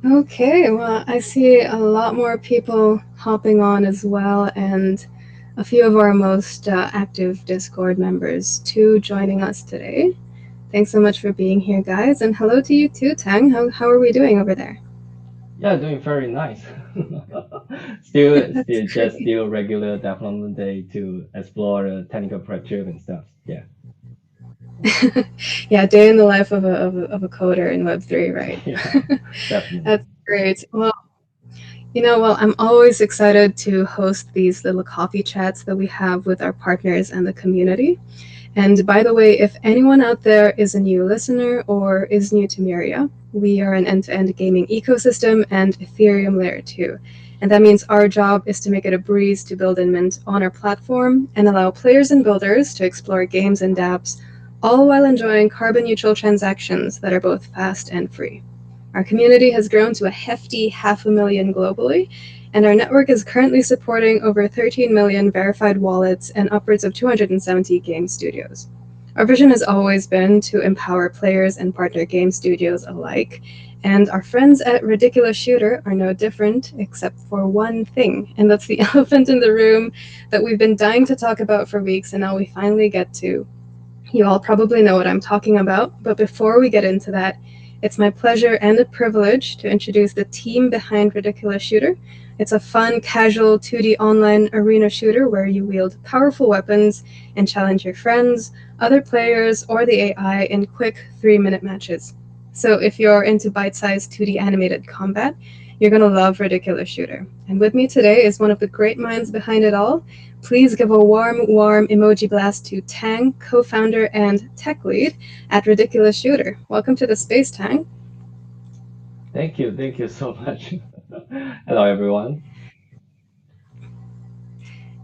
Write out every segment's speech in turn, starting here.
Okay, well, I see a lot more people hopping on as well, and a few of our most active Discord members too joining us today. Thanks so much for being here, guys, and hello to you too, Tang. How are we doing over there? Yeah, doing very nice. Still That's just great. still regular development day to explore the technical project and stuff. Yeah, Yeah, day in the life of a coder in Web3, right? yeah, definitely. That's great. Well, I'm always excited to host these little coffee chats that we have with our partners and the community. And by the way, if anyone out there is a new listener or is new to Myria, we are an end to end gaming ecosystem and Ethereum layer 2. And that means our job is to make it a breeze to build and mint on our platform and allow players and builders to explore games and dApps, all while enjoying carbon neutral transactions that are both fast and free. Our community has grown to a hefty 500,000 globally, and our network is currently supporting over 13 million verified wallets and upwards of 270 game studios. Our vision has always been to empower players and partner game studios alike, and our friends at Ridiculous Shooter are no different, except for one thing, and that's the elephant in the room that we've been dying to talk about for weeks, and now we finally get to. You all probably know what I'm talking about, but before we get into that, it's my pleasure and a privilege to introduce the team behind Ridiculous Shooter. It's a fun, casual 2D online arena shooter where you wield powerful weapons and challenge your friends, other players, or the AI in quick 3-minute matches. So if you're into bite sized 2D animated combat, you're going to love Ridiculous Shooter. And with me today is one of the great minds behind it all. Please give a warm emoji blast to Tang, co founder and tech lead at Ridiculous Shooter. Welcome to the space, Tang. Thank you so much. Hello, everyone.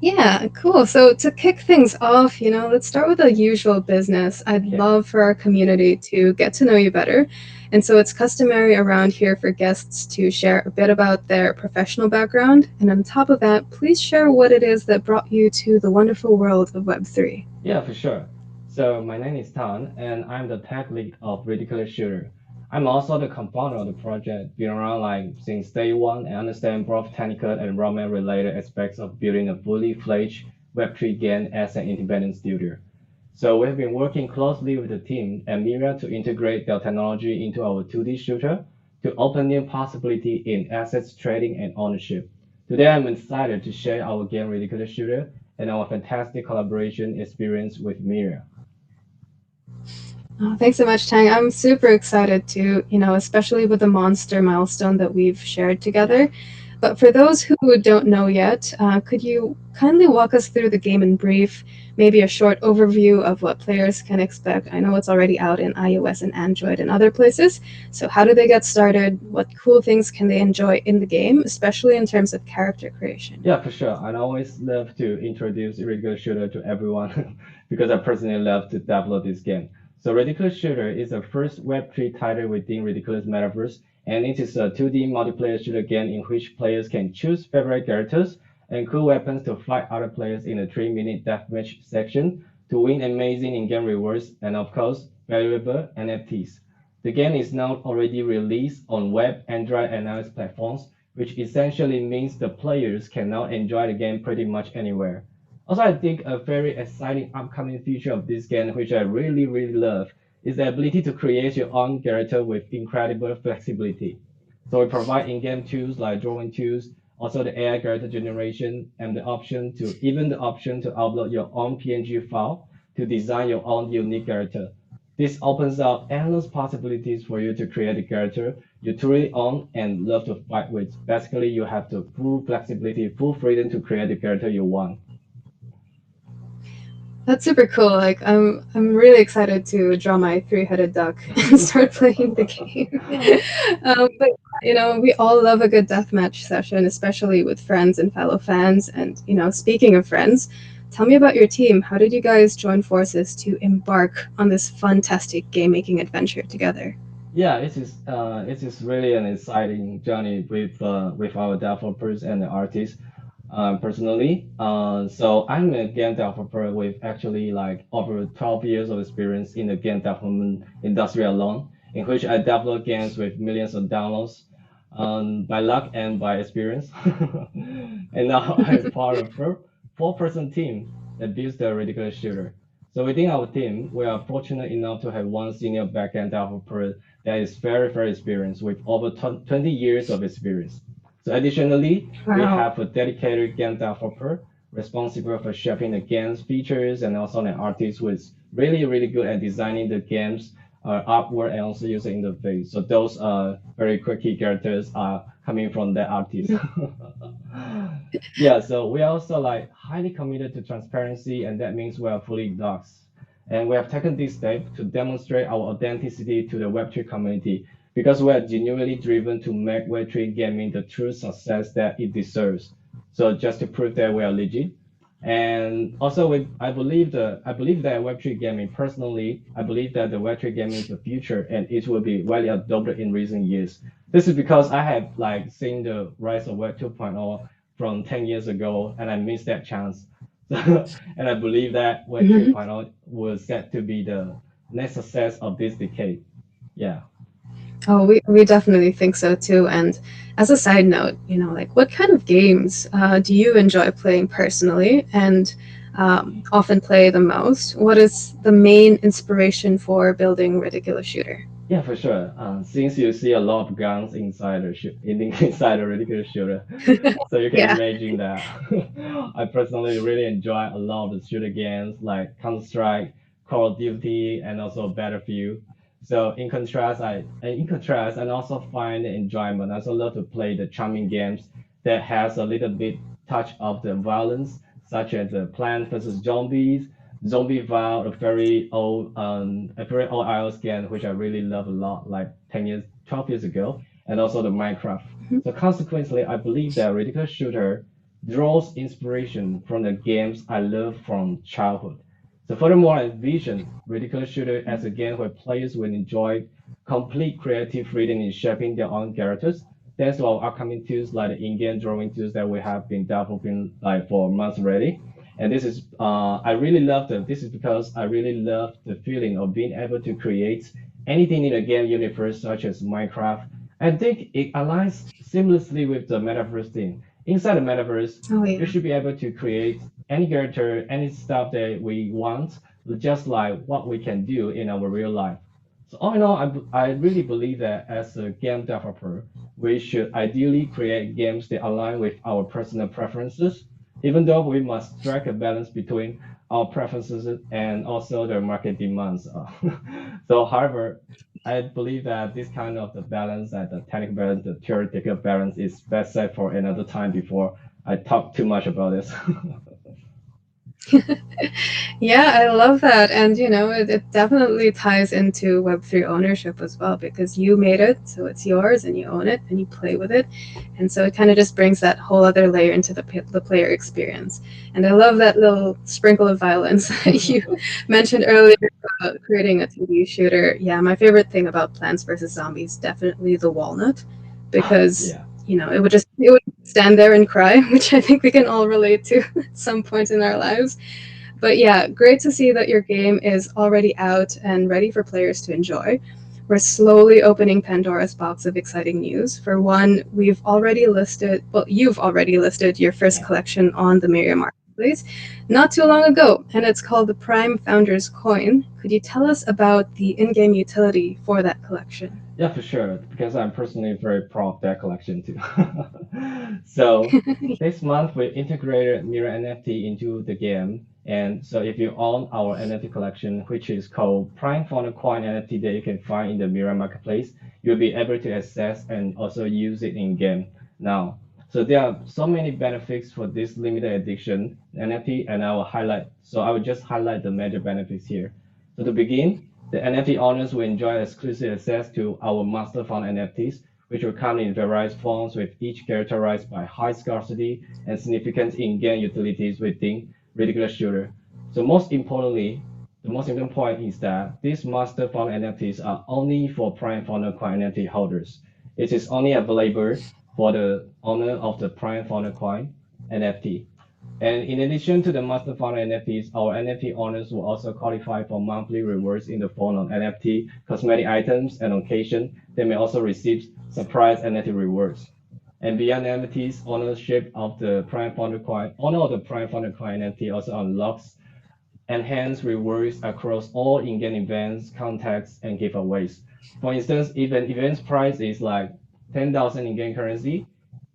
Yeah, cool. So to kick things off, let's start with the usual business. I'd Okay. love for our community to get to know you better. And so it's customary around here for guests to share a bit about their professional background. And on top of that, please share what it is that brought you to the wonderful world of Web3. Yeah, for sure. So my name is Tan, and I'm the tech lead of Ridiculous Shooter. I'm also the co-founder of the project, been around like since day one and understand both technical and environment related aspects of building a fully fledged Web3 game as an independent studio. So we've been working closely with the team and Myria to integrate their technology into our 2D shooter to open new possibility in assets trading and ownership. Today I'm excited to share our game Ridiculous Shooter and our fantastic collaboration experience with Miria. Thanks so much, Tang. I'm super excited to, especially with the monster milestone that we've shared Yeah. together. But for those who don't know yet, could you kindly walk us through the game in brief? Maybe a short overview of what players can expect. I know it's already out in iOS and Android and other places. So, how do they get started? What cool things can they enjoy in the game, especially in terms of character creation? Yeah, for sure. I'd always love to introduce Ridiculous Shooter to everyone because I personally love to develop this game. So Ridiculous Shooter is the first Web3 title within Ridiculous Metaverse, and it is a 2D multiplayer shooter game in which players can choose favorite characters and cool weapons to fight other players in a 3-minute deathmatch section to win amazing in-game rewards and of course valuable NFTs. The game is now already released on web, Android, and iOS platforms, which essentially means the players can now enjoy the game pretty much anywhere. Also, I think a very exciting upcoming feature of this game, which I really love, is the ability to create your own character with incredible flexibility. So we provide in-game tools like drawing tools, also the AI character generation, and the option to upload your own PNG file to design your own unique character. This opens up endless possibilities for you to create a character you truly own and love to fight with. Basically, you have the full flexibility, full freedom to create the character you want. That's super cool. Like I'm really excited to draw my three-headed duck and start playing the game. But we all love a good deathmatch session, especially with friends and fellow fans. And speaking of friends, tell me about your team. How did you guys join forces to embark on this fantastic game-making adventure together? Yeah, it is really an exciting journey with our developers and the artists. Personally, so I'm a game developer with actually like over 12 years of experience in the game development industry alone, in which I develop games with millions of downloads. by luck and by experience. And now I'm part of a four-person team that builds the ridiculous shooter. So within our team, we are fortunate enough to have one senior backend developer that is very, very experienced with over 20 years of experience. So additionally, we Wow. have a dedicated game developer responsible for shaping the game's features and also an artist who is really, really good at designing the game's artwork and also user interface. So those very quirky characters are coming from that artist. Yeah, so we are also like highly committed to transparency, and that means we are fully docs. And we have taken this step to demonstrate our authenticity to the Web3 community because we are genuinely driven to make Web3 gaming the true success that it deserves. So just to prove that we are legit. And also, I believe that Web3 gaming personally, I believe that the Web3 gaming is the future and it will be widely adopted in recent years. This is because I have like seen the rise of Web 2.0 from 10 years ago and I missed that chance. And I believe that Web Mhm. 3.0 was set to be the next success of this decade. Yeah. Oh, we definitely think so too. And as a side note, like what kind of games do you enjoy playing personally and often play the most? What is the main inspiration for building Ridiculous Shooter? Yeah, for sure. Since you see a lot of guns inside inside the ridiculous shooter, so you can Yeah. imagine that. I personally really enjoy a lot of the shooter games like Counter-Strike, Call of Duty, and also Battlefield. So in contrast, I also find enjoyment. I also love to play the charming games that has a little bit touch of the violence, such as the Plant vs Zombies, Zombie Vow, a very old iOS game which I really love a lot, like 10 years, 12 years ago, and also the Minecraft. So consequently, I believe that Ridiculous Shooter draws inspiration from the games I love from childhood. So furthermore, I envision Ridiculous Shooter as a game where players will enjoy complete creative freedom in shaping their own characters. Thanks to our upcoming tools like the in-game drawing tools that we have been developing like for months already. And this is because I really love the feeling of being able to create anything in a game universe such as Minecraft. I think it aligns seamlessly with the metaverse theme. Inside the metaverse, Oh you yeah. should be able to create any character, any stuff that we want, just like what we can do in our real life. So all in all, I really believe that as a game developer, we should ideally create games that align with our personal preferences, even though we must strike a balance between our preferences and also the market demands. So, however, I believe that this kind of the balance and the technical balance, the theoretical balance is best set for another time before I talk too much about this. Yeah, I love that. And, it definitely ties into Web3 ownership as well because you made it, so it's yours and you own it and you play with it. And so it kind of just brings that whole other layer into the player experience. And I love that little sprinkle of violence that you mentioned earlier about creating a TV shooter. Yeah, my favorite thing about Plants vs. Zombies definitely the walnut because, Yeah. it would stand there and cry, which I think we can all relate to at some point in our lives. But yeah, great to see that your game is already out and ready for players to enjoy. We're slowly opening Pandora's box of exciting news. For one, you've already listed your first Yeah. collection on the Myria Marketplace not too long ago, and it's called the Prime Founders Coin. Could you tell us about the in game utility for that collection? Yeah, for sure, because I'm personally very proud of that collection too. So this month we integrated Mira NFT into the game, and so if you own our NFT collection, which is called Prime Fauna Coin NFT that you can find in the Mira marketplace, you'll be able to access and also use it in game now. So there are so many benefits for this limited edition NFT, and I will just highlight the major benefits here. So to begin, the NFT owners will enjoy exclusive access to our master fund NFTs, which will come in various forms with each characterized by high scarcity and significant in-game utilities within Ridiculous Shooter. So the most important point is that these master fund NFTs are only for Prime Founder Coin NFT holders. It is only available for the owner of the Prime Founder Coin NFT. And in addition to the master fund NFTs, our NFT owners will also qualify for monthly rewards in the form of NFT cosmetic items, and on occasion, they may also receive surprise NFT rewards. And beyond NFTs, ownership of the Prime Founder Coin, owner of the Prime Founder Coin NFT also unlocks enhanced rewards across all in-game events, contacts, and giveaways. For instance, if an event's price is like 10,000 in-game currency,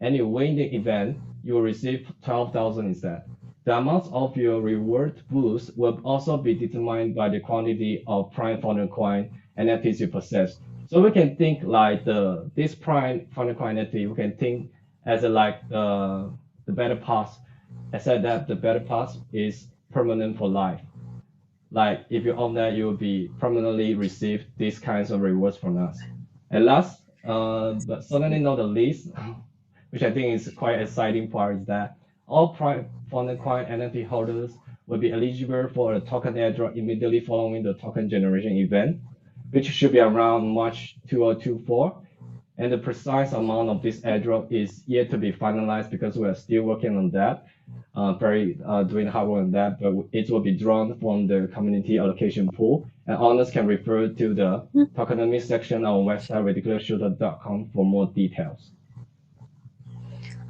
and you win the event, you will receive 12,000 instead. The amount of your reward boost will also be determined by the quantity of Prime Founder Coin NFTs you possess. So we can think like this Prime Founder Coin NFT, we can think as a, like the better pass. I said that the better pass is permanent for life. Like if you own that, you will be permanently receive these kinds of rewards from us. And last, but certainly not the least, which I think is quite exciting part, is that all Prime Funded Coin NFT holders will be eligible for a token airdrop immediately following the token generation event, which should be around March 2024. And the precise amount of this airdrop is yet to be finalized because we are still working on that, very doing hard work on that. But it will be drawn from the community allocation pool, and owners can refer to the tokenomics section on our website ridiculousshooter.com for more details.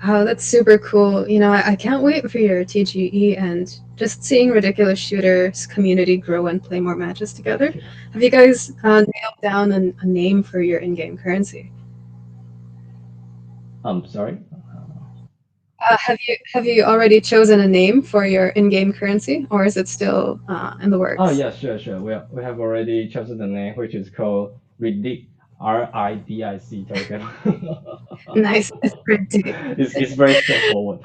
Oh, that's super cool. I can't wait for your TGE and just seeing Ridiculous Shooter's community grow and play more matches together. Have you guys nailed down a name for your in-game currency? Sorry. Have you already chosen a name for your in-game currency, or is it still in the Oh works? yeah, sure, sure. We have already chosen the name, which is called Ridic, RIDIC token. Nice, it's pretty. It's very straightforward.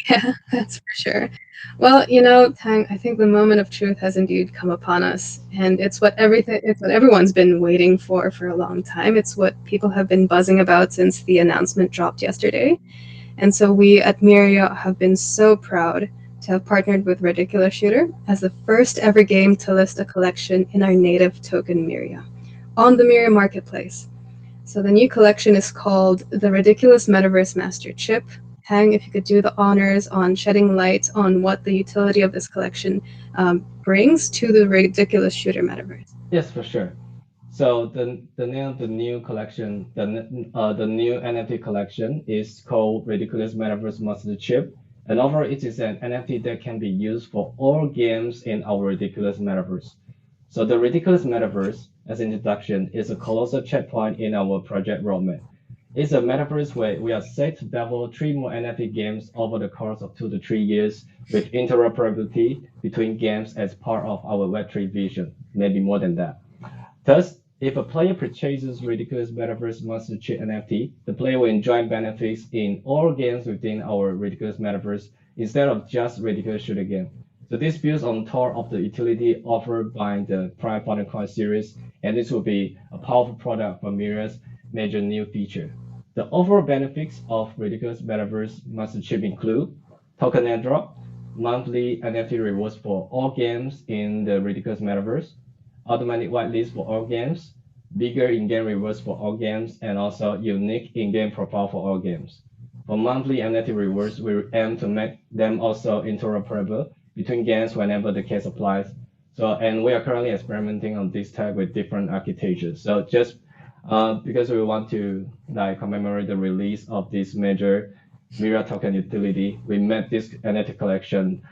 Yeah, that's for sure. Well, Tang, I think the moment of truth has indeed come upon us, and it's what everyone's been waiting for a long time. It's what people have been buzzing about since the announcement dropped yesterday. And so we at Myria have been so proud to have partnered with Ridiculous Shooter as the first ever game to list a collection in our native token Myria on the Myria marketplace. So the new collection is called the Ridiculous Metaverse Master Chip. Hang, if you could do the honors on shedding light on what the utility of this collection brings to the Ridiculous Shooter metaverse. Yes, for sure. So the name of the new collection, the new NFT collection is called Ridiculous Metaverse Master Chip, and overall it is an NFT that can be used for all games in our Ridiculous Metaverse. So the Ridiculous Metaverse, as an introduction, is a colossal checkpoint in our project roadmap. It's a metaverse where we are set to develop three more NFT games over the course of 2 to 3 years with interoperability between games as part of our Web3 vision, maybe more than that. Thus, if a player purchases Ridiculous Metaverse Master Chief NFT, the player will enjoy benefits in all games within our Ridiculous Metaverse instead of just Ridiculous Shooter game. So this builds on top of the utility offered by the Prime Founder Coin series, and this will be a powerful product for Miria's major new feature. The overall benefits of Ridiculous Metaverse Master Chip include token airdrop, monthly NFT rewards for all games in the Ridiculous Metaverse, automatic whitelist for all games, bigger in-game rewards for all games, and also unique in-game profile for all games. For monthly NFT rewards, we aim to make them also interoperable between games whenever the case applies. So, and we are currently experimenting on this tag with different architectures. So just because we want to like commemorate the release of this major Miria token utility, we made this NFT collection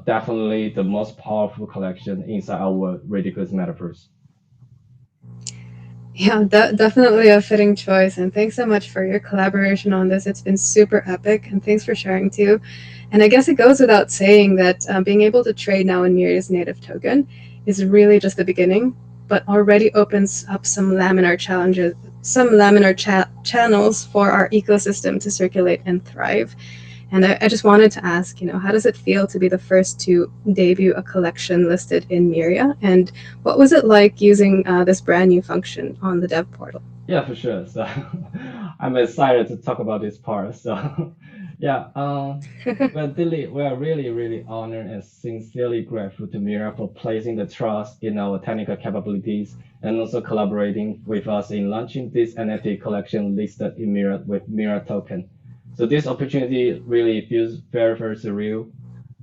definitely the most powerful collection inside our ridiculous metaverse. Yeah, definitely a fitting choice. And thanks so much for your collaboration on this. It's been super epic. And thanks for sharing too. And I guess it goes without saying that being able to trade now in Miria's native token is really just the beginning, but already opens up some laminar channels for our ecosystem to circulate and thrive. And I just wanted to ask, how does it feel to be the first to debut a collection listed in Myria? And what was it like using this brand new function on the dev portal? Yeah, for sure. So I'm excited to talk about this part. So yeah, we are really, really honored and sincerely grateful to Mira for placing the trust in our technical capabilities and also collaborating with us in launching this NFT collection listed in Mira with Mira token. So this opportunity really feels very, very surreal.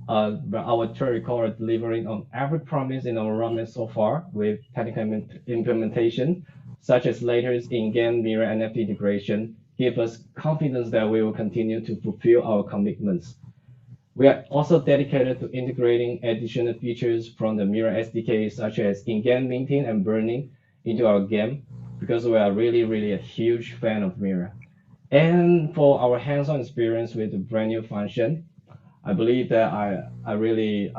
But our track record delivering on every promise in our roadmap so far with technical implementation, such as latest in-game Myria NFT integration, give us confidence that we will continue to fulfill our commitments. We are also dedicated to integrating additional features from the Myria SDK, such as in-game minting and burning, into our game, because we are really, really a huge fan of Myria. And for our hands-on experience with the brand new function, I believe that I really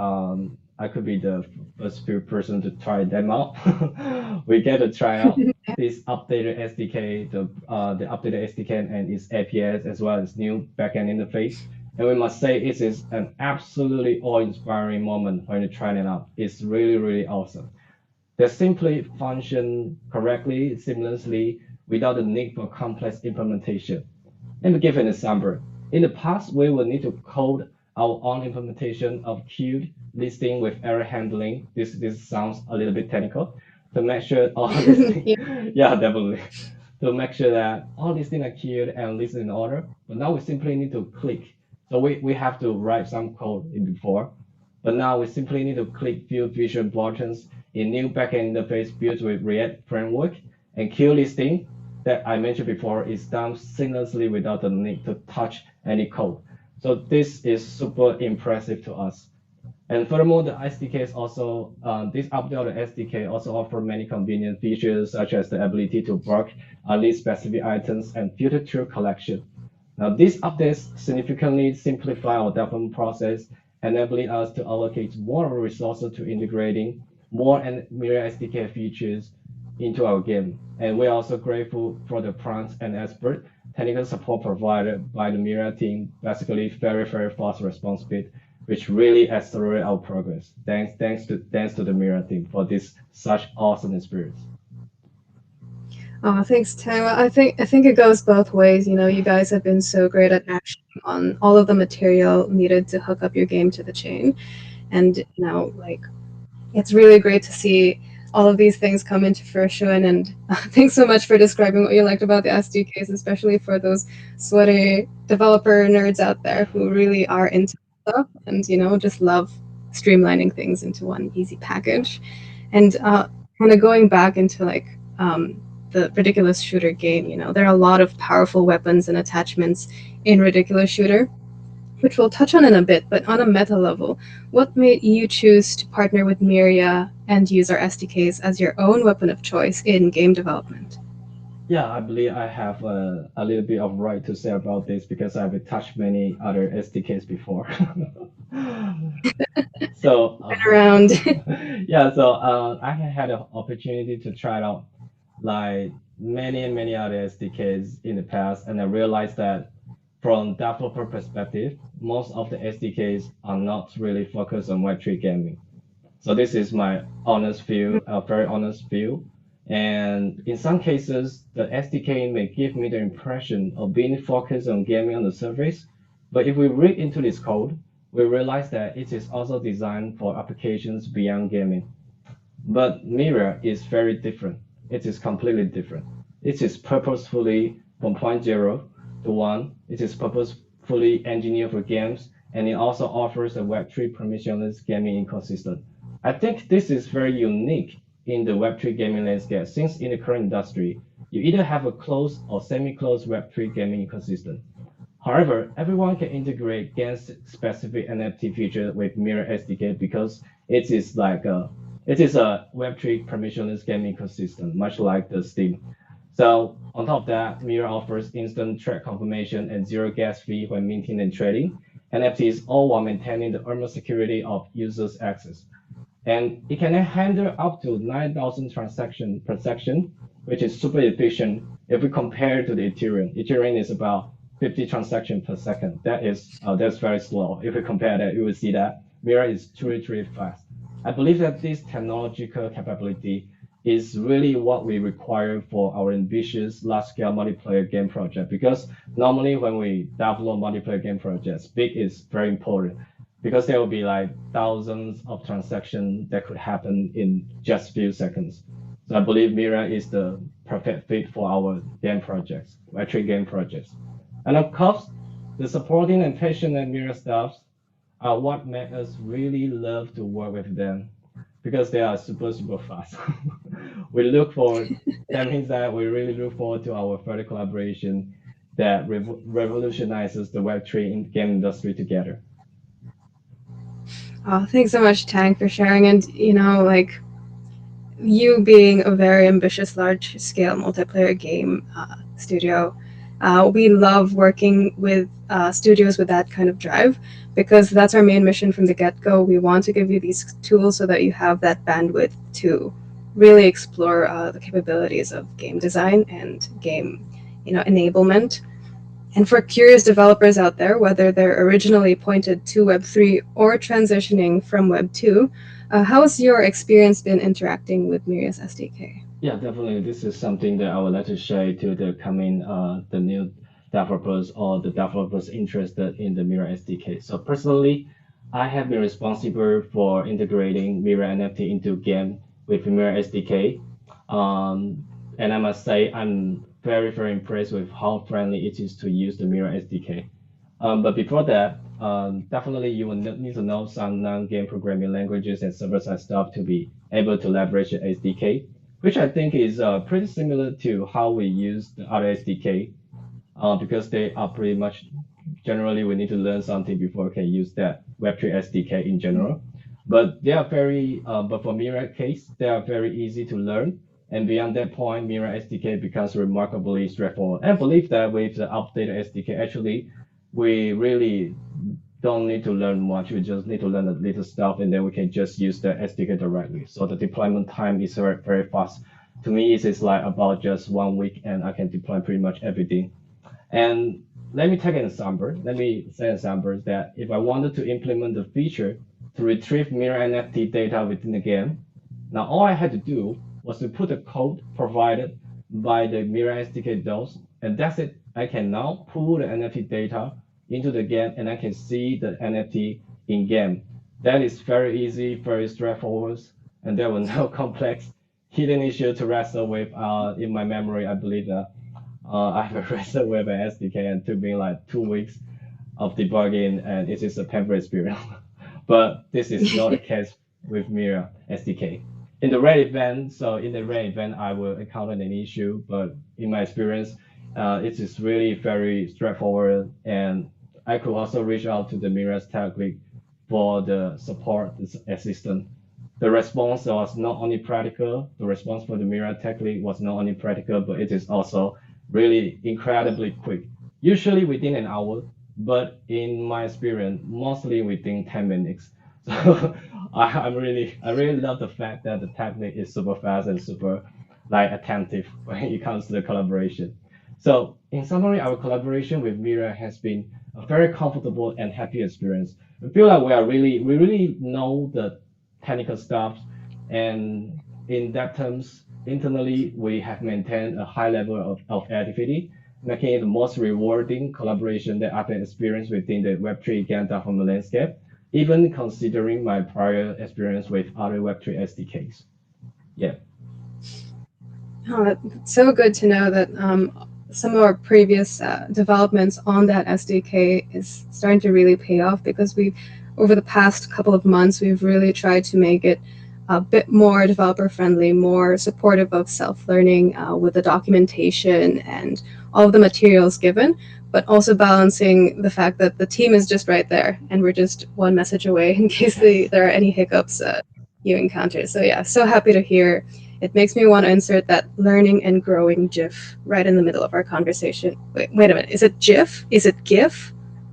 I could be the first few person to try them out. We get to try out this updated SDK, the updated SDK and its APIs as well as new backend interface. And we must say it is an absolutely awe-inspiring moment when you try it out. It's really, really awesome. They simply function correctly, seamlessly, without the need for complex implementation. Let me give an example. In the past, we will need to code our own implementation of queued listing with error handling. This sounds a little bit technical. To make sure all listing, Yeah. yeah, definitely. To make sure that all listing are queued and listed in order. But now we simply need to click. So we have to write some code in before. But now we simply need to click few visual buttons in new backend interface built with React framework and queue listing that I mentioned before is done seamlessly without the need to touch any code. So this is super impressive to us. And furthermore, the SDKs also, this updated SDK also offer many convenient features such as the ability to block list specific items and filter through collection. Now, these updates significantly simplify our development process, enabling us to allocate more resources to integrating more and Myria SDK features into our game. And we're also grateful for the prompts and expert technical support provided by the Myria team, basically very, very fast response speed, which really accelerate our progress. Thanks to the Myria team for this such awesome experience. Oh, thanks, Tim. I think it goes both ways. You guys have been so great at actioning on all of the material needed to hook up your game to the chain, and like it's really great to see all of these things come into fruition. And thanks so much for describing what you liked about the SDKs, especially for those sweaty developer nerds out there who really are into stuff and just love streamlining things into one easy package. And kind of going back into like the ridiculous shooter game, there are a lot of powerful weapons and attachments in ridiculous shooter, which we'll touch on in a bit. But on a meta level, what made you choose to partner with Myria and use our SDKs as your own weapon of choice in game development? Yeah, I believe I have a little bit of right to say about this because I've touched many other SDKs before. So, Been around. yeah, so I had an opportunity to try out like many and many other SDKs in the past, and I realized that from developer perspective, most of the SDKs are not really focused on Web3 gaming. So this is my honest view, a very honest view. And in some cases, the SDK may give me the impression of being focused on gaming on the surface. But if we read into this code, we realize that it is also designed for applications beyond gaming. But Miria is very different. It is completely different. It is purposefully from point zero to one. It is purposefully engineered for games, and it also offers a Web3 permissionless gaming ecosystem. I think this is very unique in the Web3 gaming landscape, since in the current industry, you either have a closed or semi-closed Web3 gaming ecosystem. However, everyone can integrate game-specific NFT feature with Mirror SDK because it is a Web3 permissionless game ecosystem, much like the Steam. So on top of that, Mirror offers instant track confirmation and zero gas fee when minting and trading NFTs, all while maintaining the thermal security of users' access. And it can handle up to 9,000 transactions per section, which is super efficient if we compare to the Ethereum. Ethereum is about 50 transactions per second. That's very slow. If we compare that, you will see that Mira is truly, truly fast. I believe that this technological capability is really what we require for our ambitious large-scale multiplayer game project. Because normally when we develop multiplayer game projects, speed is very important because there will be like thousands of transactions that could happen in just few seconds. So I believe Mira is the perfect fit for our game projects, actually game projects. And of course, The supporting and patient and Miria staffs are what make us really love to work with them because they are super fast. we look forward. That means that we really look forward to our further collaboration that revolutionizes the Web3 in game industry together. Oh, thanks so much, Tang, for sharing. And, like, you being a very ambitious, large scale multiplayer game studio, we love working with studios with that kind of drive because that's our main mission from the get go. We want to give you these tools so that you have that bandwidth to really explore the capabilities of game design and game, enablement. And for curious developers out there, whether they're originally pointed to Web3 or transitioning from Web 2, how has your experience been interacting with Miria's SDK? Yeah, definitely. This is something that I would like to share to the coming, the new developers or the developers interested in the Mira SDK. So personally, I have been responsible for integrating Mira NFT into game with Mira SDK. Um, and I must say, I'm very impressed with how friendly it is to use the Mira SDK. But before that, definitely you will need to know some non-game programming languages and server-side stuff to be able to leverage the SDK, which I think is pretty similar to how we use the other SDK, because they are pretty much generally we need to learn something before we can use that Web3 SDK in general. But they are but for Mira case, they are very easy to learn. And beyond that point, Mira SDK becomes remarkably straightforward. And I believe that with the updated SDK, actually, we really don't need to learn much. We just need to learn a little stuff, and then we can just use the SDK directly. So the deployment time is very fast. To me, it is like about just 1 week, and I can deploy pretty much everything. And let me take an example. Let me say an example that if I wanted to implement the feature to retrieve mirror NFT data within the game, now all I had to do was to put the code provided by the Mirror SDK DOS, and that's it. I can now pull the NFT data into the game and I can see the NFT in game. That is very easy, very straightforward, and there were no complex hidden issue to wrestle with. In my memory, I believe that I've wrestled with an SDK and it took me like 2 weeks of debugging, and it is a painful experience. But this is not the case with Miria SDK. In the red event, so in the red event, I will encounter an issue, but in my experience, it is really very straightforward, and I could also reach out to the Mira's tech lead for the support assistant. The response was not only practical, the response for the Mira tech lead was not only practical, but it is also really incredibly quick. Usually within an hour, but in my experience, mostly within 10 minutes. So I really love the fact that the technique is super fast and super like attentive when it comes to the collaboration. So in summary, our collaboration with Mira has been a very comfortable and happy experience. We feel like we really know the technical stuff, and in that terms, internally we have maintained a high level of activity, making it the most rewarding collaboration that I've experienced within the Web3 game development landscape, even considering my prior experience with other Web3 SDKs. Yeah. Oh, it's so good to know that some of our previous developments on that SDK is starting to really pay off because over the past couple of months, we've really tried to make it a bit more developer friendly, more supportive of self learning with the documentation and all of the materials given, but also balancing the fact that the team is just right there and we're just one message away in case Yes. there are any hiccups you encounter. So, yeah, so happy to hear. It makes me want to insert that learning and growing GIF right in the middle of our conversation. Wait a minute. Is it GIF? Is it GIF?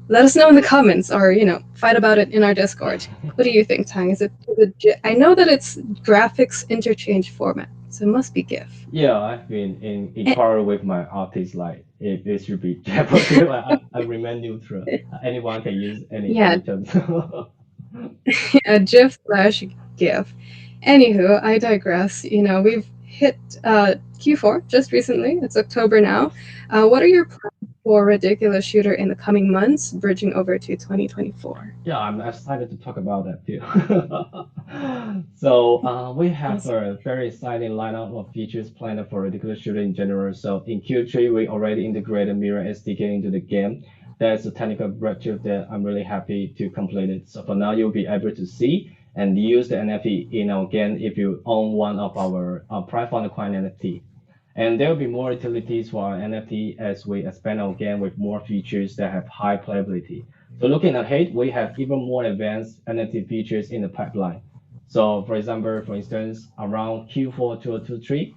Let us know in the comments or, fight about it in our Discord. What do you think, Tang? Is it GIF? I know that it's graphics interchange format, so it must be GIF. Yeah, I've been in Eh, quarrel with my artist like it should be Japanese. Like, I remain neutral. Anyone can use yeah, any terms. a GIF slash GIF. Anywho, I digress. We've hit Q4 just recently. It's October now. What are your plans for Ridiculous Shooter in the coming months, bridging over to 2024? Yeah, I'm excited to talk about that too. So we have Awesome. a very exciting lineup of features planned for Ridiculous Shooter in general. So in Q3, we already integrated Mirror SDK into the game. that's a technical breakthrough that I'm really happy to complete it. So for now, you'll be able to see and use the NFT in our game if you own one of our Prime Fund Coin NFT. And there will be more utilities for our NFT as we expand our game with more features that have high playability. So looking ahead, we have even more advanced NFT features in the pipeline. So for instance, around Q4 2023,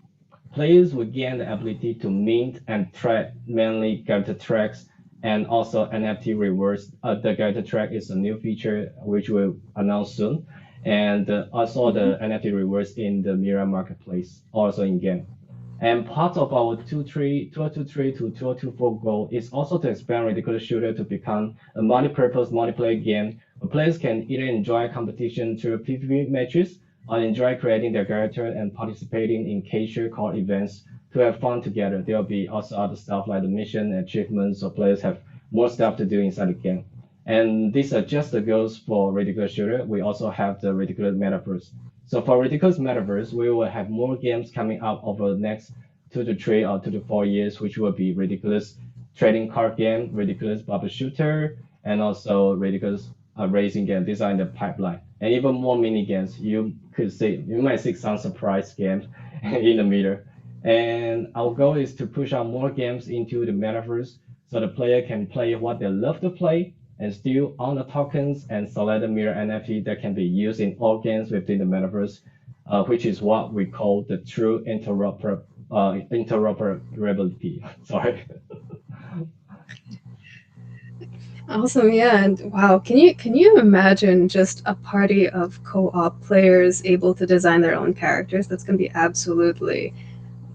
players will gain the ability to mint and track mainly character tracks and also NFT rewards. The character track is a new feature which we'll announce soon. And also Hmm. the NFT rewards in the Myria marketplace, also in game. And part of our 2023 to 2024 goal is also to expand Ridiculous Shooter to become a multi-purpose multiplayer game where players can either enjoy competition through PvP matches or enjoy creating their character and participating in casual card events to have fun together. There'll be also other stuff like the mission achievements, so players have more stuff to do inside the game. And these are just the goals for Ridiculous Shooter. We also have the Ridiculous Metaverse. So for Ridiculous Metaverse, we will have more games coming up over the next 2 to 4 years, which will be Ridiculous Trading Card Game, Ridiculous Bubble Shooter, and also Ridiculous Racing Game. These are in the pipeline. And even more mini games. You might see some surprise games in the middle. And our goal is to push out more games into the metaverse so the player can play what they love to play and still own the tokens and select the mirror NFT that can be used in all games within the metaverse, which is what we call the true interoperability. Sorry. Awesome, yeah, and wow, can you imagine just a party of co-op players able to design their own characters? That's gonna be absolutely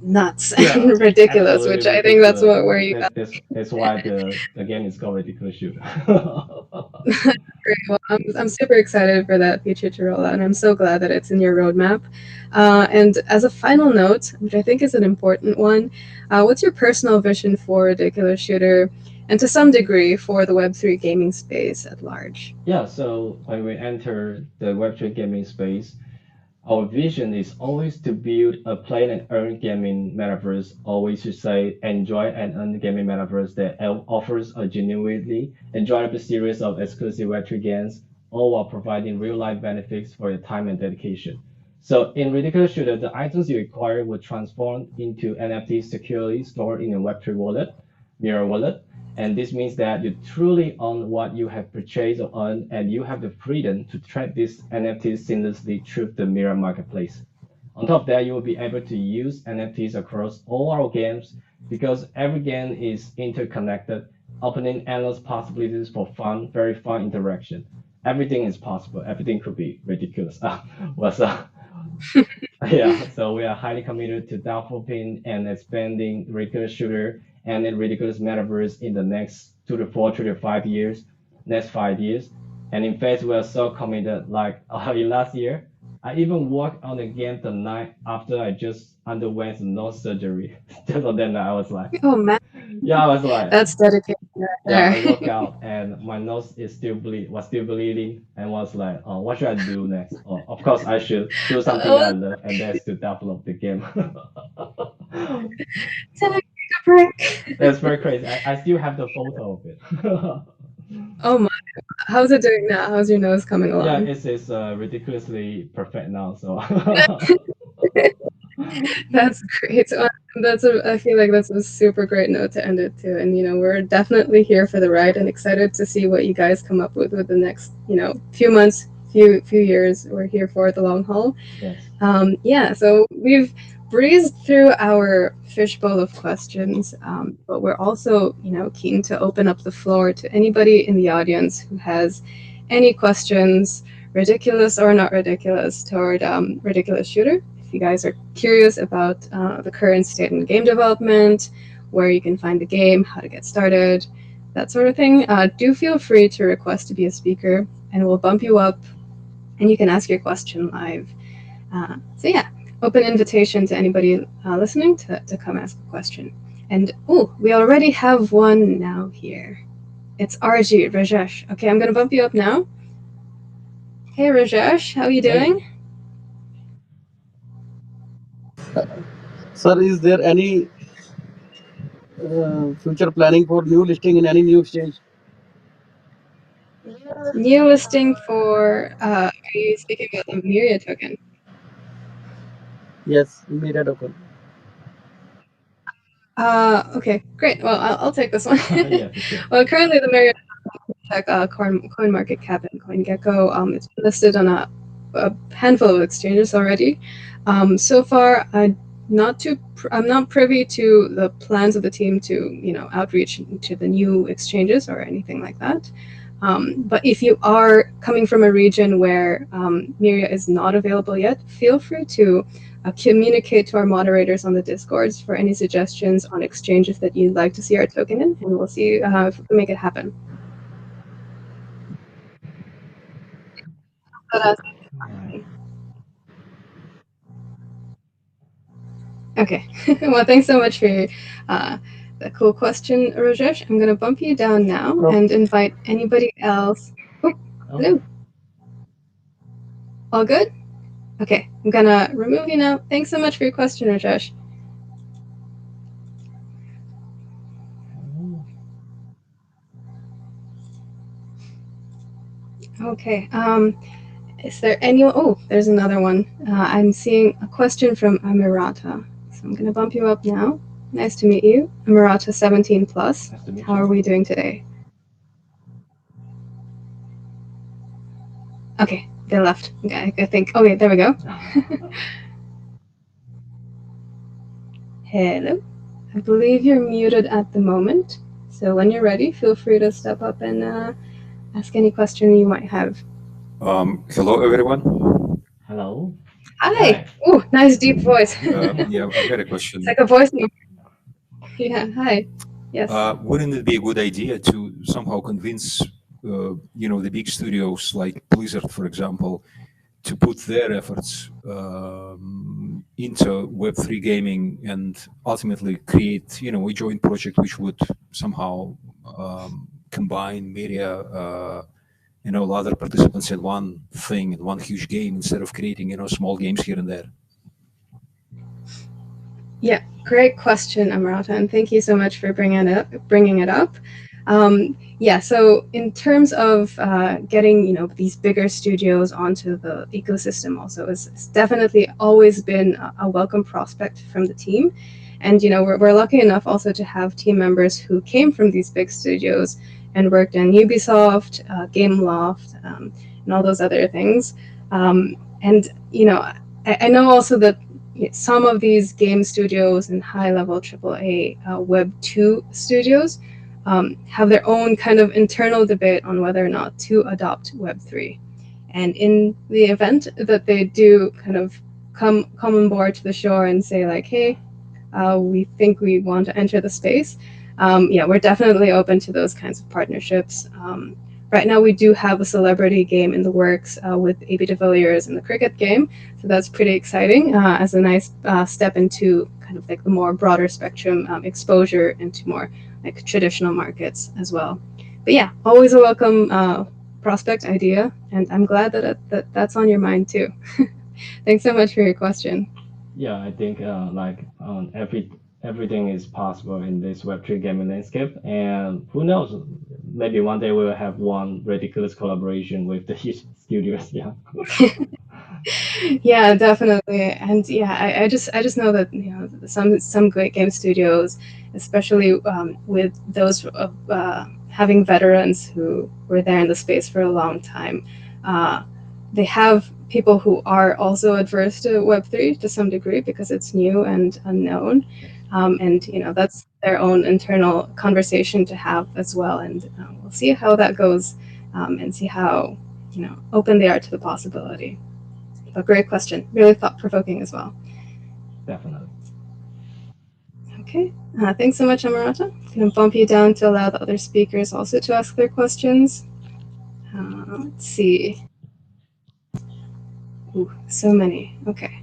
nuts Yeah, and ridiculous, absolutely which I think that's ridiculous. what where you got That's why the game is called Ridiculous Shooter. great. Well, I'm super excited for that feature to roll out, and I'm so glad that it's in your roadmap. And as a final note, which I think is an important one, what's your personal vision for Ridiculous Shooter, and to some degree for the Web3 gaming space at large? Yeah, so when we enter the Web3 gaming space, our vision is always to build a play and earn gaming metaverse, always to say enjoy and earn gaming metaverse that offers a genuinely enjoyable series of exclusive Web3 games, all while providing real life benefits for your time and dedication. So in Ridiculous Shooter, the items you acquire will transform into NFTs securely stored in a Web3 wallet, Mirror wallet, and this means that you truly own what you have purchased or earned, and you have the freedom to track these NFTs seamlessly through the Mirror marketplace. On top of that, you will be able to use NFTs across all our games because every game is interconnected, opening endless possibilities for fun, very fun interaction. Everything is possible. Everything could be ridiculous. What's up? Yeah, so we are highly committed to developing and expanding ridiculous shooter and the ridiculous metaverse in the next 2 to 5 years, next 5 years. And in fact, we are so committed. Like in last year, I even worked on the game the night after I just underwent nose surgery. Just on that night, I was like, Oh man, yeah, I was like, that's dedication yeah, right I there. work out and my nose is was still bleeding and was like, oh, what should I do next? Oh, of course, I should do something that I Oh, love, and that's to develop the game. take a break. That's very crazy. I still have the photo of it. Oh my, how's it doing now? How's your nose coming Yeah, along? it is ridiculously perfect now. So That's great. So, I feel like that's a super great note to end it to. And we're definitely here for the ride and excited to see what you guys come up with the next, few months, few years. We're here for the long haul. yes, Yeah, so we've breezed through our fishbowl of questions, but we're also, keen to open up the floor to anybody in the audience who has any questions, ridiculous or not ridiculous, toward Ridiculous Shooter. If you guys are curious about the current state in game development, where you can find the game, how to get started, that sort of thing, do feel free to request to be a speaker, and we'll bump you up, and you can ask your question live. So yeah, open invitation to anybody listening to come ask a question. And oh, we already have one now here. It's RG Rajesh. Okay, I'm gonna bump you up now. Hey Rajesh, how are you hey, doing? Sir, is there any future planning for new listing in any new exchange? New listing for, are you speaking about the Myria token? Yes, Myria token. Okay, great. Well, I'll take this one. Yeah, for sure. Well, currently the Myria check coin market cap and CoinGecko. It's been listed on a handful of exchanges already. So far, I'm not privy to the plans of the team to outreach to the new exchanges or anything like that. But if you are coming from a region where Miria is not available yet, feel free to communicate to our moderators on the discords for any suggestions on exchanges that you'd like to see our token in, and we'll see if we can make it happen. But, Right. okay. Well, thanks so much for uh, the cool question, Rajesh. I'm going to bump you down now Oh, and invite anybody else. Oh, Okay. hello. All good? Okay. I'm going to remove you now. Thanks so much for your question, Rajesh. Okay. Is there anyone? Oh, there's another one. I'm seeing a question from Amirata. So I'm going to bump you up now. Nice to meet you, Amirata 17 plus. Nice to meet How are you. we doing today? Okay, they left. Okay, I think. Okay, there we go. Hello. I believe you're muted at the moment. So when you're ready, feel free to step up and ask any question you might have. Hello, everyone. Hello. Hi. Hi. Oh, nice deep voice. Yeah, I've got a It's question. like a voice. Yeah. Hi. Yes. Wouldn't it be a good idea to somehow convince, the big studios like Blizzard, for example, to put their efforts into Web3 gaming and ultimately create, a joint project which would somehow combine media, and all other participants in one thing, in one huge game, instead of creating, small games here and there? Yeah, great question, Amrata, and thank you so much for Bringing it up. Yeah, so in terms of getting these bigger studios onto the ecosystem, also it's definitely always been a welcome prospect from the team, and we're lucky enough also to have team members who came from these big studios and worked in Ubisoft, Gameloft, and all those other things, and I know also that some of these game studios and high level AAA Web 2 studios have their own kind of internal debate on whether or not to adopt Web 3. And in the event that they do kind of come on board to the shore and say, like, hey, we think we want to enter the space, yeah, we're definitely open to those kinds of partnerships. Right now, we do have a celebrity game in the works with AB de Villiers in the cricket game, so that's pretty exciting as a nice step into kind of like the more broader spectrum exposure into more like traditional markets as well. But yeah, always a welcome prospect idea, and I'm glad that's on your mind too. Thanks so much for your question. Yeah, I think like everything is possible in this Web3 gaming landscape, and who knows, maybe one day we'll have one ridiculous collaboration with the huge studios. Yeah. Yeah, definitely. And yeah, I just know that some great game studios, especially with those having veterans who were there in the space for a long time, uh, they have people who are also adverse to Web3 to some degree because it's new and unknown, and that's their own internal conversation to have as well. And we'll see how that goes, and see how open they are to the possibility. A great question. Really thought provoking as well. Definitely. Okay. Thanks so much, Amarata. I'm going to bump you down to allow the other speakers also to ask their questions. Let's see. Ooh, so many. Okay.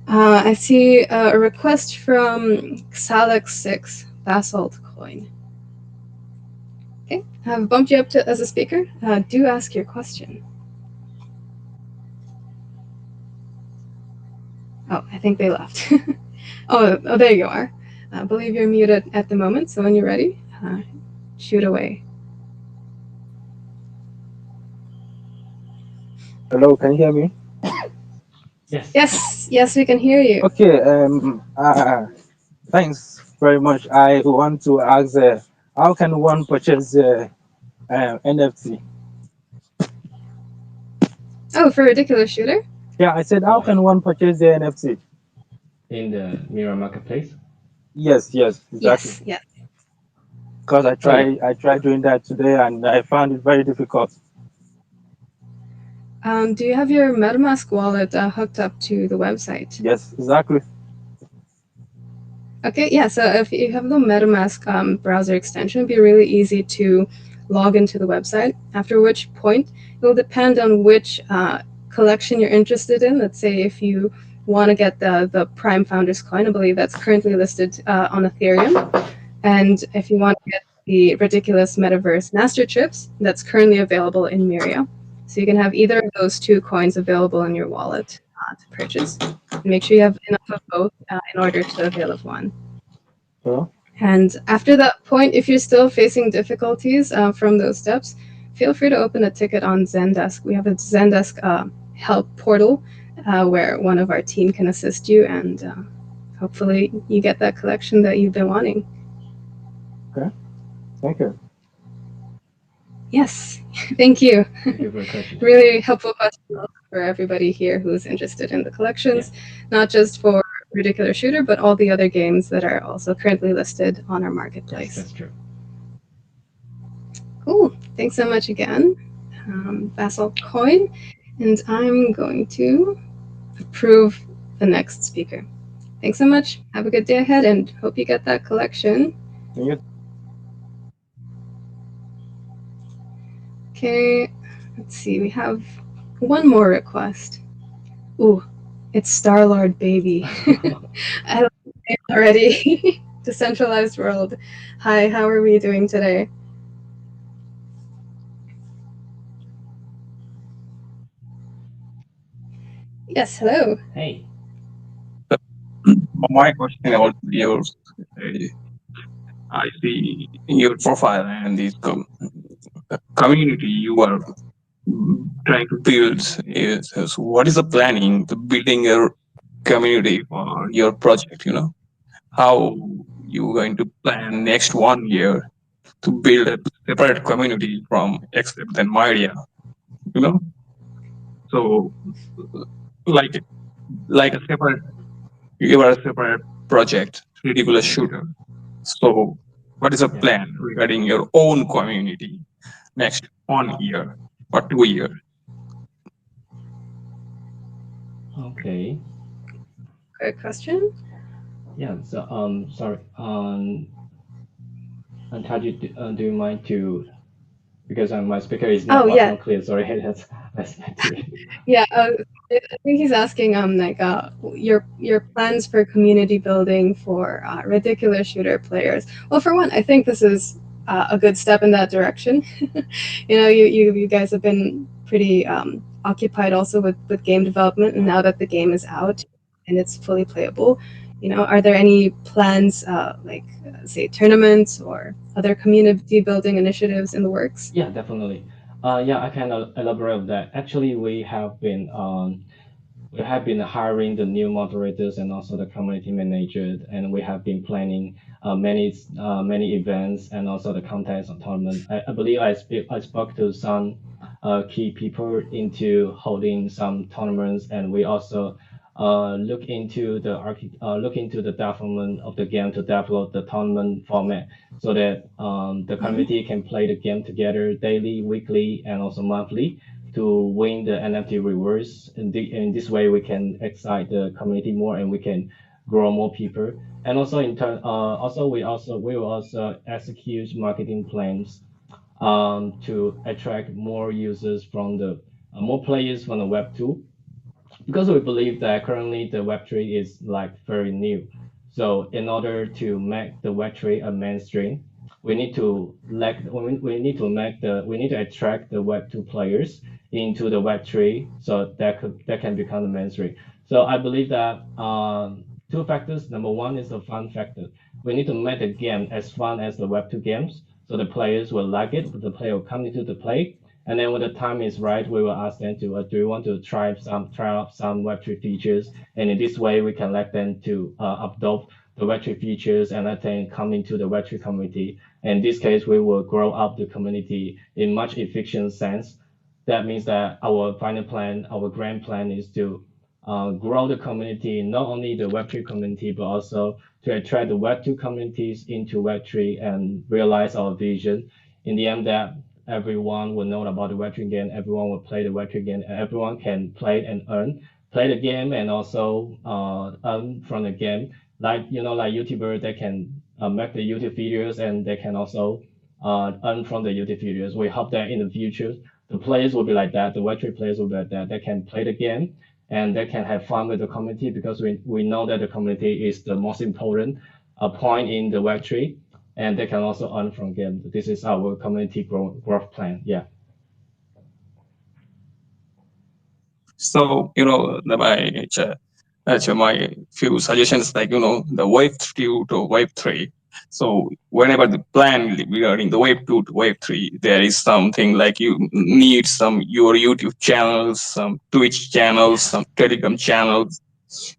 I see a request from Xalex6 Basalt Coin. Okay. I've bumped you up as a speaker. Do ask your question. Oh, I think they left. Oh, there you are. I believe you're muted at the moment, so when you're ready, shoot away. Hello, can you hear me? Yes. Yes, yes, we can hear you. Okay. Thanks very much. I want to ask, how can one purchase NFT? Oh, for Ridiculous Shooter? Yeah, I said, how Oh, can one purchase the NFT? in the Mira marketplace. Yes, yes, exactly. Yes, yes. Because Oh yeah. I tried doing that today and I found it very difficult. Do you have your MetaMask wallet hooked up to the website? Yes, exactly. Okay, yeah, so if you have the MetaMask browser extension, it'd be really easy to log into the website, after which point it will depend on which collection you're interested in. Let's say if you want to get the Prime Founders coin, I believe that's currently listed on Ethereum. And if you want to get the ridiculous metaverse master chips, that's currently available in Myria. So you can have either of those two coins available in your wallet to purchase. And make sure you have enough of both in order to avail of one. So, And after that point, if you're still facing difficulties from those steps, feel free to open a ticket on Zendesk. We have a Zendesk help portal where one of our team can assist you, and hopefully you get that collection that you've been wanting. okay, thank you. Yes, thank you. Thank you for the question. Really helpful question also for everybody here who's interested in the Yeah. collections, not just for Ridiculous Shooter, but all the other games that are also currently listed on our Yes, marketplace. that's true. Cool. Thanks so much again, Basalt Coin. And I'm going to approve the next speaker. Thanks so much. Have a good day ahead and hope you get that collection. Thank you. Okay, let's see. We have one more request. Ooh, it's Star Lord Baby. I love the name already. Decentralized World. Hi, how are we doing today? Yes, hello. Hey. My question about yours, I see your profile and this community you are trying to build. So what is the planning to building your community for your project? How you going to plan next 1 year to build a separate community from except than Myria? You know, so like like a separate you are a separate project, ridiculous shooter. So, what is a Yeah. plan regarding your own community next 1 year or 2 years? Okay. Good question. Yeah. So sorry. And how do you mind to because my speaker is Oh, not was yeah. not clear. Sorry. That's back to it. Yeah, I think he's asking like your plans for community building for ridiculous shooter players. Well, for one, I think this is a good step in that direction. You guys have been pretty occupied also with game development, and now that the game is out and it's fully playable, are there any plans like say tournaments or other community building initiatives in the works? Yeah, definitely. Yeah, I can elaborate on that. Actually, we have been hiring the new moderators and also the community manager, and we have been planning many events and also the contests and tournament. I believe I spoke to some key people into holding some tournaments, and we also look into the development of the game to develop the tournament format so that the Hmm. community can play the game together daily, weekly, and also monthly to win the NFT rewards. In this way, we can excite the community more and we can grow more people. And also in turn, we will also execute marketing plans to attract more users from the more players from the Web 2 because we believe that currently the Web3 is like very new. So in order to make the Web3 a mainstream, we need to attract the Web2 players into the Web3 so that can become the mainstream. So I believe that two factors. Number one is the fun factor. We need to make the game as fun as the Web2 games, so the players will like it, the player will come into the play, And then when the time is right, we will ask them to, do you want to try out some Web3 features? And in this way, we can let them to adopt the Web3 features and let them come into the Web3 community. In this case, we will grow up the community in much efficient sense. That means that our final plan, our grand plan is to grow the community, not only the Web3 community, but also to attract the Web2 communities into Web3 and realize our vision. In the end, that everyone will know about the Web3 game, everyone will play the Web3 game, and everyone can play and earn, play the game and also earn from the game. Like like YouTubers, they can make the YouTube videos and they can also earn from the YouTube videos. We hope that in the future the players will be like that. The Web3 players will be like that. They can play the game and they can have fun with the community because we know that the community is the most important point in the Web3, and they can also earn from game. This is our community growth plan. Yeah. So, my few suggestions, like, the wave 2 to wave 3. So whenever the plan regarding the wave 2 to wave 3, there is something like you need some your YouTube channels, some Twitch channels, some Telegram channels.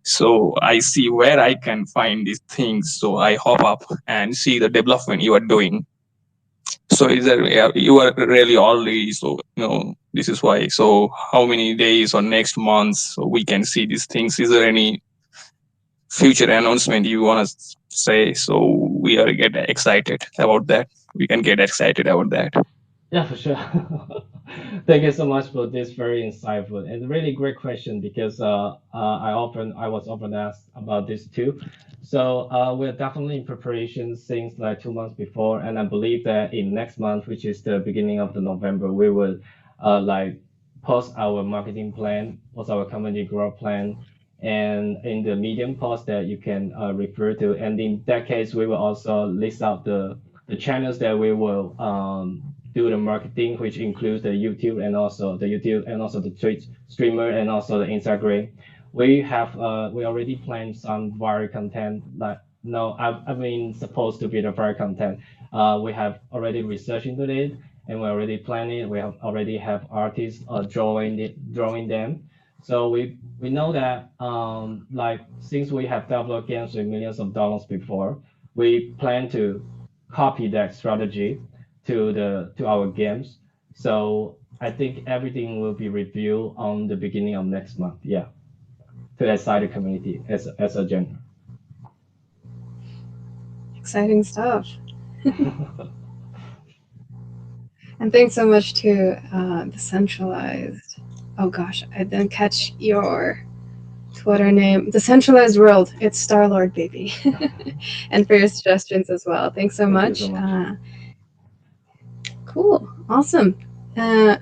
So I see where I can find these things. So I hop up and see the development you are doing. So is that, yeah, you are really early? So this is why. So how many days or next month so we can see these things? Is there any future announcement you want to say? So we are get excited about that. We can get excited about that. Yeah, for sure. Thank you so much for this very insightful and really great question because I was often asked about this too. So we're definitely in preparation since like 2 months before, and I believe that in next month, which is the beginning of the November, we will like post our marketing plan, post our company growth plan, and in the medium post that you can refer to. And in that case, we will also list out the channels that we will do the marketing, which includes the YouTube and also the Twitch streamer and also the Instagram. We already planned some viral content like no I mean supposed to be the viral content. We have already researched into it and we already planned it. We have already have artists drawing them. So we know that like since we have developed games with millions of dollars before, we plan to copy that strategy to our games. So I think everything will be reviewed on the beginning of next month. Yeah, to excite the community as a genre. Exciting stuff. And thanks so much to the centralized. Oh gosh, I didn't catch your Twitter name. The centralized world. It's Star Lord, baby. And for your suggestions as well. Thanks so Thank you so much. much. Cool. Awesome.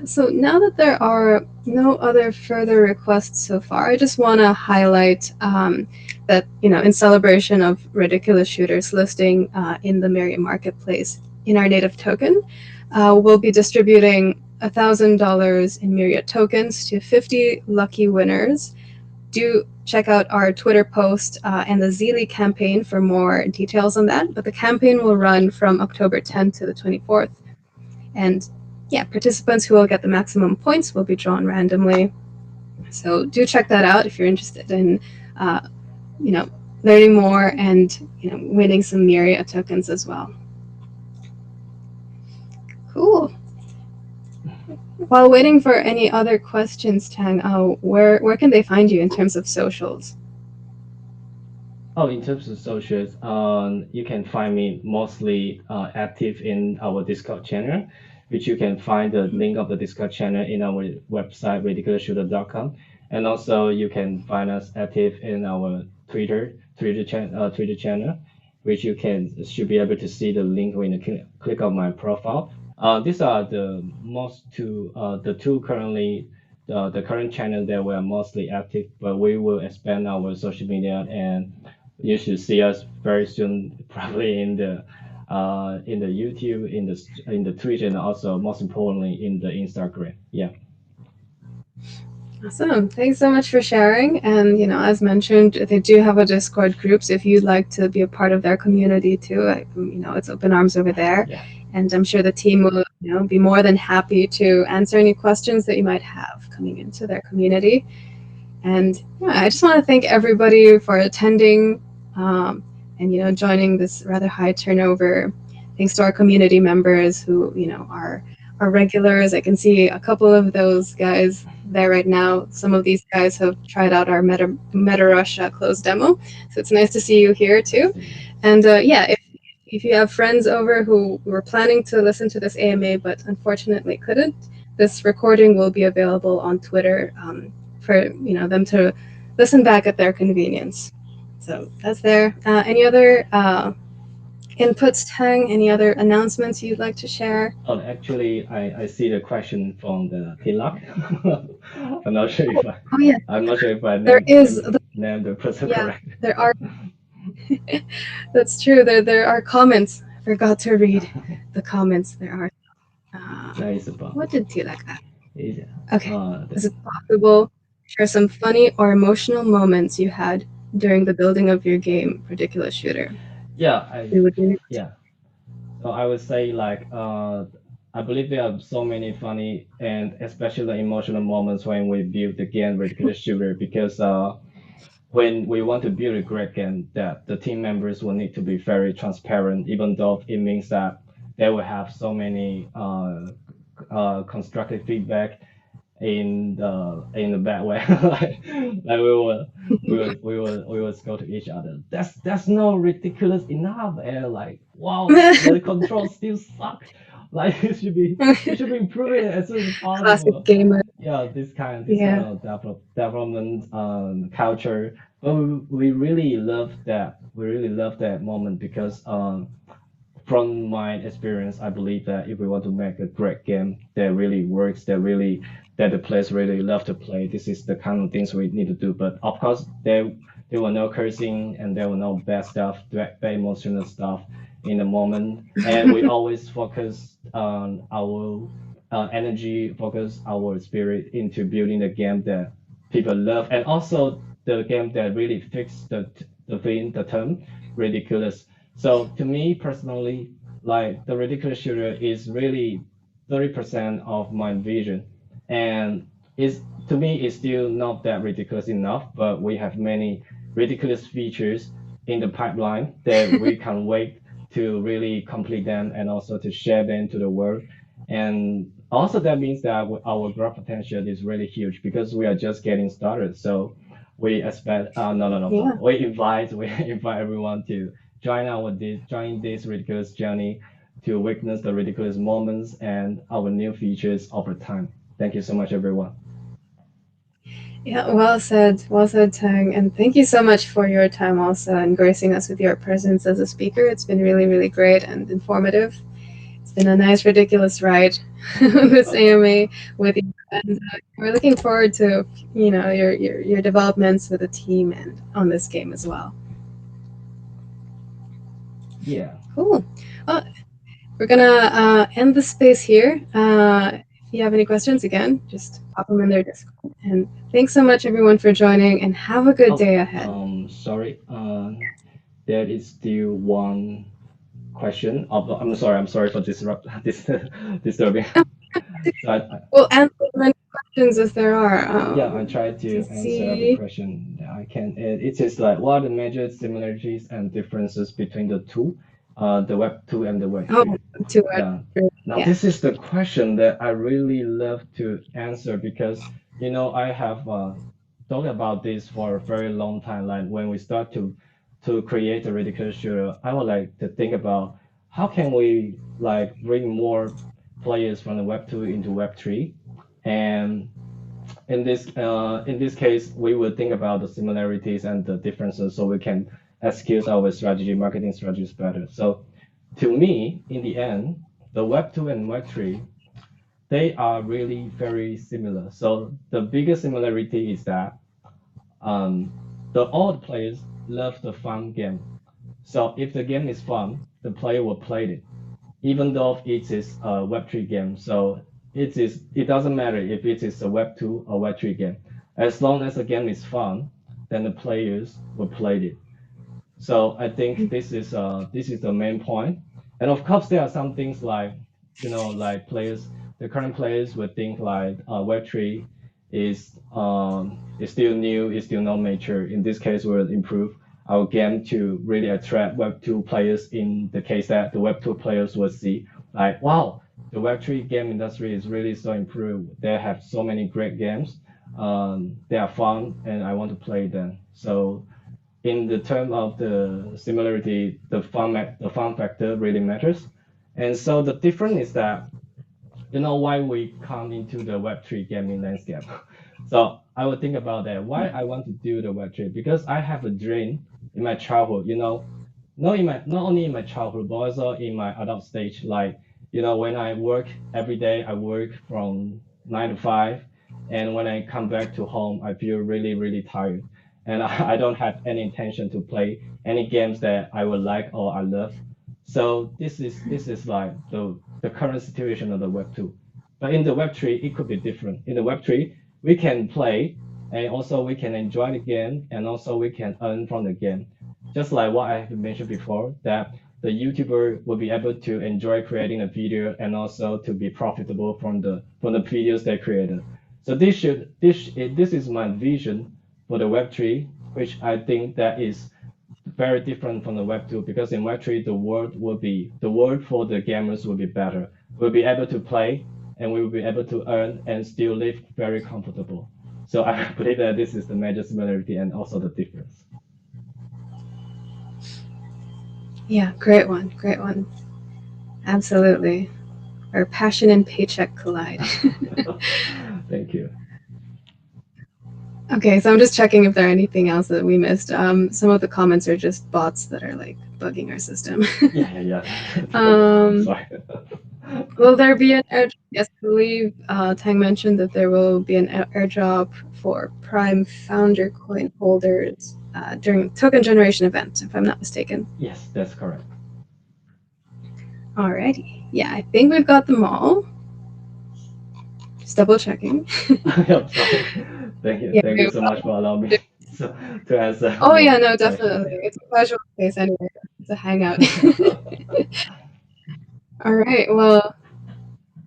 So now that there are no other further requests so far, I just want to highlight that, in celebration of Ridiculous Shooters listing in the Myria marketplace in our native token, we'll be distributing $1,000 in Myria tokens to 50 lucky winners. Do check out our Twitter post and the Zeely campaign for more details on that. But the campaign will run from October 10th to the 24th. And yeah, participants who will get the maximum points will be drawn randomly. So do check that out if you're interested in, uh, you know, learning more and winning some Myria tokens as well. Cool. While waiting for any other questions, Tang, where can they find you in terms of socials? Oh, in terms of socials, you can find me mostly active in our Discord channel, which you can find the link of the Discord channel in our website, ridiculousshooter.com. And also you can find us active in our Twitter channel, which you can should be able to see the link when you click on my profile. These are the two currently the current channel that we are mostly active, but we will expand our social media and you should see us very soon, probably in the YouTube, in the Twitch, and also most importantly in the Instagram. Yeah. Awesome. Thanks so much for sharing. And, as mentioned, they do have a Discord group. So if you'd like to be a part of their community too, it's open arms over there. Yeah. And I'm sure the team will, be more than happy to answer any questions that you might have coming into their community. And yeah, I just want to thank everybody for attending, and joining this rather high turnover. Thanks to our community members who are regulars. I can see a couple of those guys there right now. Some of these guys have tried out our Meta Rush closed demo, so it's nice to see you here Nice too. to meet you. And yeah, if you have friends over who were planning to listen to this AMA but unfortunately couldn't, this recording will be available on Twitter, for them to listen back at their convenience. So that's there. Any other inputs, Tang? Any other announcements you'd like to share? Oh, actually, I see the question from the Hilak. I'm not sure if I, Oh yeah, I'm not sure if I there is. named the person Yeah, correct. there are. That's true. There are comments. I forgot to read the comments. There are. That is about. What did Tilak ask? Is Okay. the, Is it possible to share some funny or emotional moments you had during the building of your game, particular shooter? yeah, I We would really. yeah. So I would say like I believe there are so many funny and especially emotional moments when we build the game ridiculous shooter because when we want to build a great game that the team members will need to be very transparent even though it means that they will have so many constructive feedback in the bad way. Like we will go to each other. That's not ridiculous enough, and like wow, the controls still suck. Like it should be improving as soon as Classic possible. gamer. Yeah, this kind Yeah. of development culture. But we really love that. We really love that moment because from my experience, I believe that if we want to make a great game that really works, that the players really love to play, this is the kind of things we need to do. But of course, there were no cursing and there were no bad stuff, bad emotional stuff in the moment, and we always focus on our energy, focus our spirit into building the game that people love, and also the game that really fits the term ridiculous. So to me personally, like the ridiculous shooter is really 30% of my vision, and is to me it's still not that ridiculous enough. But we have many ridiculous features in the pipeline that we can wait to really complete them and also to share them to the world. And also that means that our growth potential is really huge because we are just getting started. So we expect no no no Yeah. no we invite everyone to join this ridiculous journey to witness the ridiculous moments and our new features over time. Thank you so much, everyone. Yeah, well said, Tang. And thank you so much for your time also and gracing us with your presence as a speaker. It's been really, really great and informative. It's been a nice, ridiculous ride, this AMA with you. And we're looking forward to, your developments with the team and on this game as well. Yeah. Cool. Well, we're gonna end the space here. If you have any questions, again, just pop them in their Discord. And thanks so much, everyone, for joining, and have a good Oh, day ahead. sorry. There is still one question. Oh, I'm sorry. I'm sorry for disrupt this disturbing. So We'll answer as many questions as there are. yeah, I tried to To answer every see. question that I can. It is like what are the major similarities and differences between the two, the Web 2 and the Web Oh, 3? to Yeah. it. Now Yeah. this is the question that I really love to answer because I have thought about this for a very long time. Like when we start to create a ridiculous shooter, I would like to think about how can we like bring more players from the Web 2 into Web 3, and in this case, we would think about the similarities and the differences so we can execute our marketing strategies better. So to me, in the end, the Web 2 and Web 3, they are really very similar. So the biggest similarity is that um, the old players love the fun game. So if the game is fun, the player will play it even though it is a Web3 game. So it doesn't matter if it is a Web2 or Web3 game. As long as the game is fun, then the players will play it. So I think this is the main point. And of course, there are some things like, like players, the current players would think like Web3 is still new, is still not mature. In this case, we'll improve our game to really attract Web2 players. In the case that the Web2 players will see like, wow, the Web3 game industry is really so improved. They have so many great games. They are fun, and I want to play them. So in the term of the similarity, the fun factor really matters. And so the difference is that, why we come into the Web3 gaming landscape. So I would think about that. Why I want to do the Web3? Because I have a dream in my childhood, not only in my childhood, but also in my adult stage. Like, when I work every day, I work from 9 to 5, and when I come back to home, I feel really, really tired, and I don't have any intention to play any games that I would like or I love. So this is like the current situation of the Web 2. But in the Web 3, it could be different. In the Web 3, we can play, and also we can enjoy the game, and also we can earn from the game. Just like what I have mentioned before, that the YouTuber will be able to enjoy creating a video and also to be profitable from the videos they created. So this is my vision for the Web 3, which I think that is very different from the Web 2, because in Web 3 the world for the gamers will be better. We'll be able to play, and we will be able to earn and still live very comfortable. So I believe that this is the major similarity and also the difference. Yeah, great one. Great one. Absolutely. Where passion and paycheck collide. Thank you. Okay, so I'm just checking if there are anything else that we missed. Some of the comments are just bots that are like bugging our system. Yeah. um, Sorry. will there be an airdrop? Yes, I believe Tang mentioned that there will be an airdrop for Prime Founder coin holders during token generation event, if I'm not mistaken. Yes, that's correct. Alrighty. Yeah, I think we've got them all. Just double checking. I'm sorry. Thank you. Yeah. Thank you so much for allowing me to answer Oh more yeah, no, questions. definitely. It's a casual space anyway. It's a hangout. All right. Well,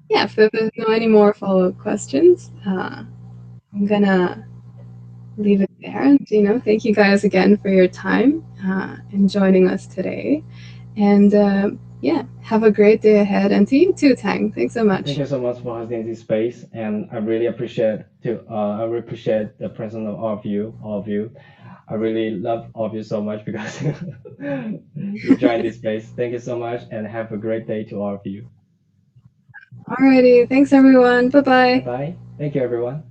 yeah. If there's no any more follow-up questions, I'm gonna leave it there. And thank you guys again for your time and joining us today. And yeah, have a great day ahead. And to you too, Tang. Thanks so Thank much. you so much for hosting this space, and I really appreciate the presence of all of you. I really love all of you so much because you joined this space. Thank you so much, and have a great day to all of you. Alrighty. Thanks everyone. Bye Bye bye. bye. Thank you, everyone.